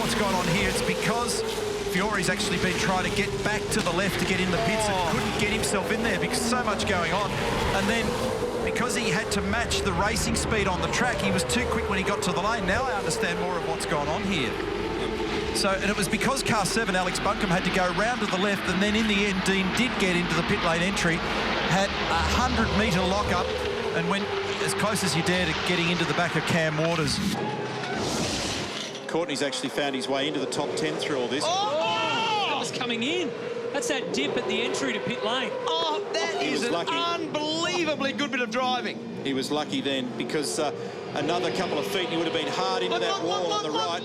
what's gone on here. It's because Fiori's actually been trying to get back to the left to get in the pits and couldn't get himself in there because so much going on. And then because he had to match the racing speed on the track, he was too quick when he got to the lane. Now I understand more of what's gone on here. So, and it was because car 7, Alex Buncombe, had to go round to the left, and then in the end, Dean did get into the pit lane entry, had a 100-metre lock-up, and went as close as you dare to getting into the back of Cam Waters. Courtney's actually found his way into the top 10 through all this. That was coming in. That's that dip at the entry to pit lane. Oh, that is an unbelievably good bit of driving. He was lucky then, because another couple of feet, he would have been hard into that wall on the right.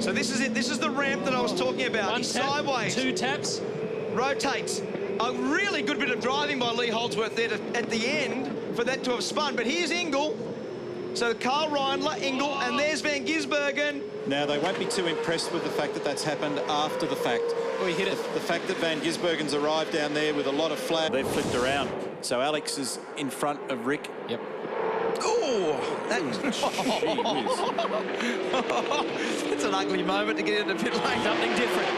So this is it. This is the ramp that I was talking about. One He's tap, sideways. 2 taps. Rotates. A really good bit of driving by Lee Holdsworth there at the end for that to have spun. But here's Ingle. So Carl Reindler, Ingle, and there's Van Gisbergen. Now, they won't be too impressed with the fact that that's happened after the fact. Oh, he hit it. The fact that Van Gisbergen's arrived down there with a lot of flag. They've flipped around. So Alex is in front of Rick. Yep. Oh, it's an ugly moment to get into pit lane. Something different.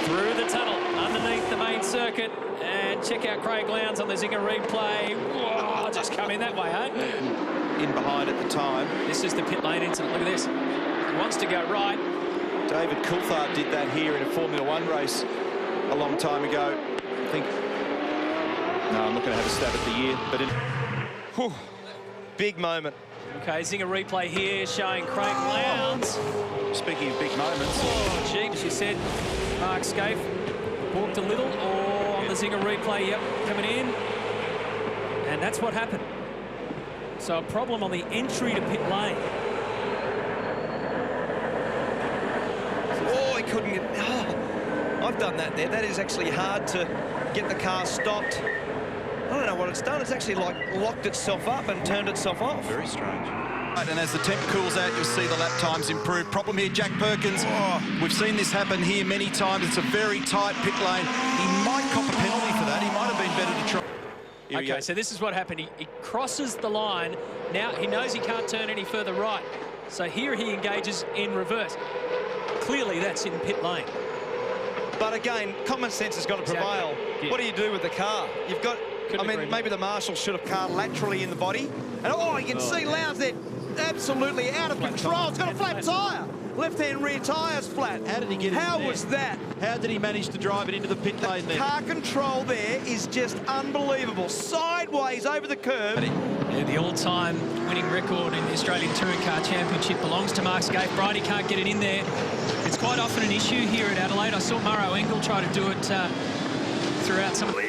Through the tunnel, underneath the main circuit. And check out Craig Lowndes on the Zinger replay. Whoa, just come in that way, eh? In behind at the time. This is the pit lane incident. Look at this. He wants to go right. David Coulthard did that here in a Formula 1 race a long time ago. I think... No, I'm not going to have a stab at the year, but in... Whew. Big moment. Okay, Zinger replay here showing Craig Lowndes. Speaking of big moments... Oh, gee, she said Mark Scaife walked a little. Oh, on the Zinger replay, yep, coming in. And that's what happened. So a problem on the entry to pit lane. Oh, he couldn't get... Oh, I've done that there. That is actually hard to get the car stopped. I don't know what it's done. It's actually like locked itself up and turned itself off. Very strange. And as the temp cools out, you'll see the lap times improve. Problem here, Jack Perkins. Oh, we've seen this happen here many times. It's a very tight pit lane. He might cop a penalty for that. He might have been better to try. Okay, so this is what happened. He crosses the line. Now he knows he can't turn any further right. So here he engages in reverse. Clearly that's in pit lane. But again, common sense has got to prevail. Yeah. What do you do with the car? You've got... I mean, maybe the marshal should have car laterally in the body. And oh, you can see Lowndes there absolutely out of control. It's got a flat tyre. Left-hand rear tyre's flat. How did he get it? How was that? How did he manage to drive it into the pit lane there? Car control there is just unbelievable. Sideways over the curb. Yeah, the all-time winning record in the Australian Touring Car Championship belongs to Mark Scaife. Bridie can't get it in there. It's quite often an issue here at Adelaide. I saw Murrow Engel try to do it throughout some of the...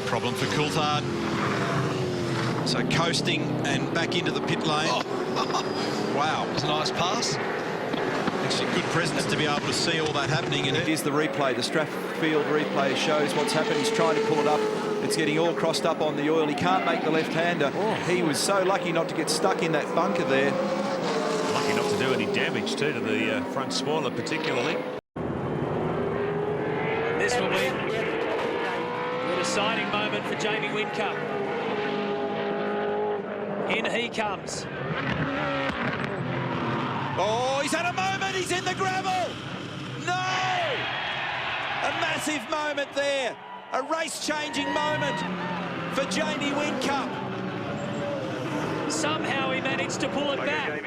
Problem for Coulthard. So coasting and back into the pit lane. Oh. Wow. It was a nice pass. Actually, good presence to be able to see all that happening. And here's the replay. The Strathfield replay shows what's happened. He's trying to pull it up. It's getting all crossed up on the oil. He can't make the left-hander. Oh. He was so lucky not to get stuck in that bunker there. Lucky not to do any damage, too, to the front spoiler, particularly. This will be the deciding moment for Jamie Whincup. In he comes. Oh, he's had a moment. He's in the gravel. No! A massive moment there. A race-changing moment for Jamie Whincup. Somehow he managed to pull it back.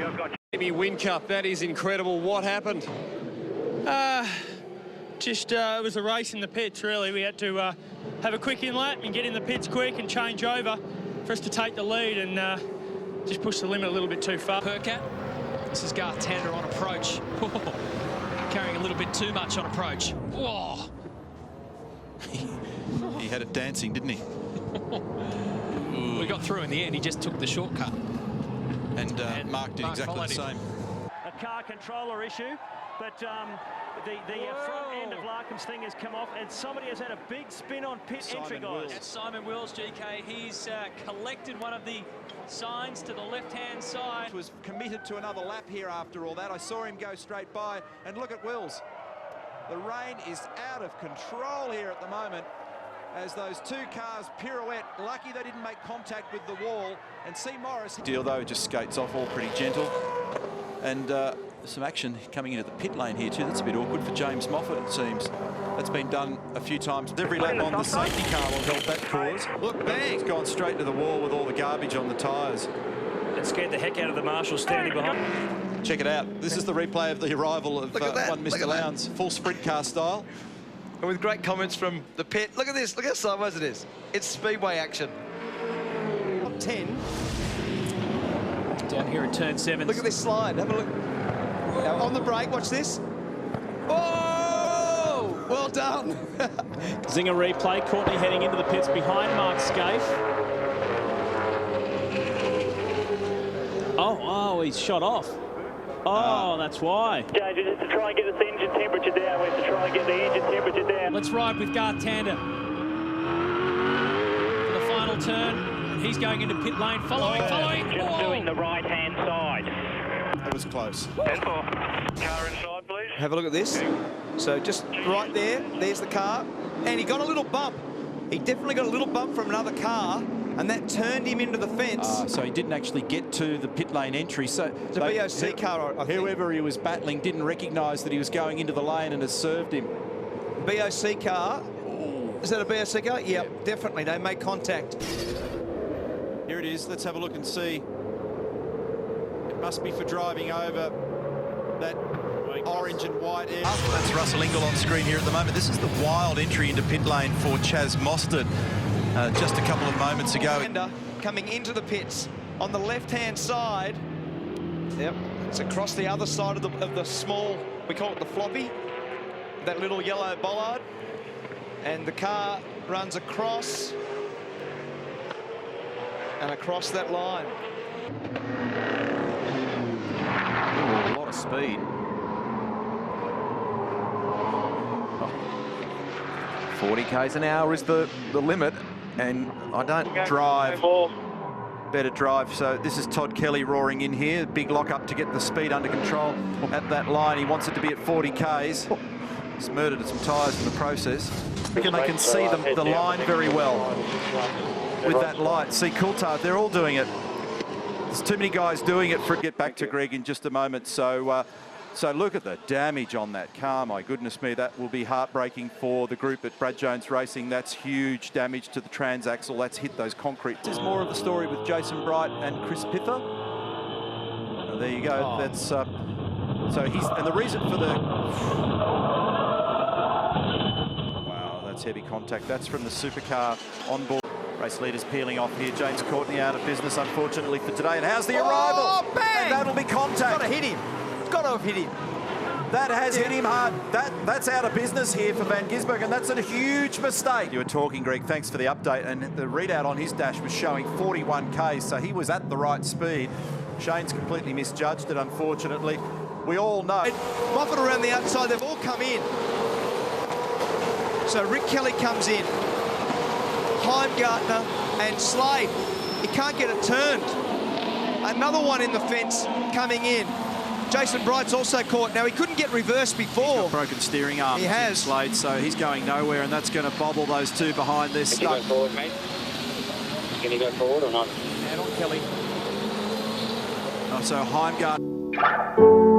Jamie Whincup, that is incredible. What happened? It was a race in the pits, really. We had to have a quick in-lap and get in the pits quick and change over for us to take the lead and just push the limit a little bit too far. Percat. This is Garth Tander on approach. Carrying a little bit too much on approach. Whoa. He had it dancing, didn't he? We got through in the end. He just took the shortcut. And Mark did exactly the same. A car controller issue, but the front end of Larkham's thing has come off, and somebody has had a big spin on pit entry, guys. That's Simon Wills, GK. He's collected one of the signs to the left-hand side. Was committed to another lap here after all that. I saw him go straight by, and look at Wills. The rain is out of control here at the moment as those two cars pirouette. Lucky they didn't make contact with the wall. And see Morris. Deal though, just skates off all pretty gentle. And some action coming into the pit lane here too. That's a bit awkward for James Moffat, it seems. That's been done a few times. Every lap on the safety car will help that cause. Look, bang! It's gone straight to the wall with all the garbage on the tyres. It scared the heck out of the marshal standing behind. Check it out. This is the replay of the arrival of one Mr. Lowndes, full sprint car style. And with great comments from the pit. Look at this. Look how sideways it is. It's speedway action. Top 10. Down here at turn 7. Look at this slide. Have a look. Now, on the brake, watch this. Oh! Well done. Zinger replay. Courtney heading into the pits behind Mark Scaife. Oh, he's shot off. Oh, that's why. Just to try and get this engine temperature down. We have to try and get the engine temperature down. Let's ride with Garth Tander for the final turn. And he's going into pit lane, following. Just doing the right-hand side. That was close. 10-4. Car inside, please. Have a look at this. So just right there, there's the car. And he got a little bump. He definitely got a little bump from another car. And that turned him into the fence. So he didn't actually get to the pit lane entry. So the BOC car, I think. Whoever he was battling didn't recognise that he was going into the lane and has served him. BOC car. Is that a BOC car? Yep, definitely. They make contact. Here it is. Let's have a look and see. It must be for driving over that orange and white area. That's Russell Ingall on screen here at the moment. This is the wild entry into pit lane for Chaz Mostert. Just a couple of moments ago. Coming into the pits on the left-hand side. Yep, it's across the other side of the small, we call it the floppy, that little yellow bollard. And the car runs across and across that line. Ooh, a lot of speed. 40 k's an hour is the limit. And I don't drive, better drive. So this is Todd Kelly roaring in here. Big lock up to get the speed under control at that line. He wants it to be at 40 k's. He's murdered some tyres in the process. And they can see the line very well with that light. See Coulthard, they're all doing it. There's too many guys doing it for get back to Greg in just a moment. So so look at the damage on that car. My goodness me, that will be heartbreaking for the group at Brad Jones Racing. That's huge damage to the transaxle. That's hit those concrete. This is more of the story with Jason Bright and Chris Pither. Oh, there you go. That's so he's, and the reason for the wow, that's heavy contact. That's from the supercar on board. Race leaders peeling off here. James Courtney out of business, unfortunately, for today. And how's the arrival? Oh, bang! And that'll be contact. Got to hit him. Got to have hit him. That has hit him hard. That's out of business here for Van Gisbergen, and that's a huge mistake. You were talking, Greg, thanks for the update, and the readout on his dash was showing 41 k's, so he was at the right speed. Shane's completely misjudged it, unfortunately. We all know. Moffat around the outside, they've all come in. So Rick Kelly comes in. Heimgartner and Slade. He can't get it turned. Another one in the fence coming in. Jason Bright's also caught. Now, he couldn't get reversed before. He's got broken steering arm. He has. Slade, so he's going nowhere, and that's going to bobble those two behind this. Can you go forward, mate? Can you go forward or not? And on Kelly. Oh, so Heimgartner.